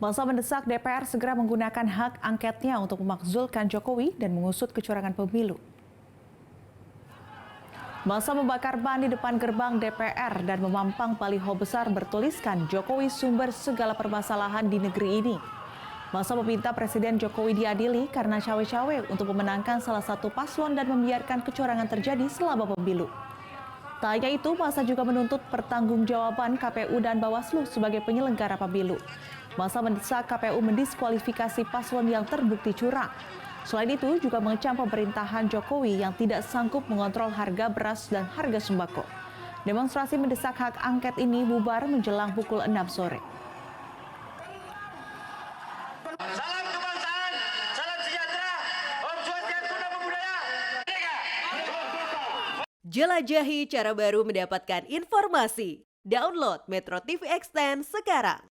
Masa mendesak DPR segera menggunakan hak angketnya untuk memakzulkan Jokowi dan mengusut kecurangan pemilu. Masa membakar ban di depan gerbang DPR dan memampang baliho besar bertuliskan Jokowi sumber segala permasalahan di negeri ini. Masa meminta Presiden Jokowi diadili karena cawe-cawe untuk memenangkan salah satu paslon dan membiarkan kecurangan terjadi selama pemilu. Tak hanya itu, masa juga menuntut pertanggungjawaban KPU dan Bawaslu sebagai penyelenggara pemilu. Masa mendesak KPU mendiskualifikasi paslon yang terbukti curang. Selain itu, juga mengecam pemerintahan Jokowi yang tidak sanggup mengontrol harga beras dan harga sembako. Demonstrasi mendesak hak angket ini bubar menjelang pukul 6 sore. Salam kebangsaan, salam sejahtera, Om Swastiastu, Namo Buddhaya. Jelajahi cara baru mendapatkan informasi. Download Metro TV Extend sekarang.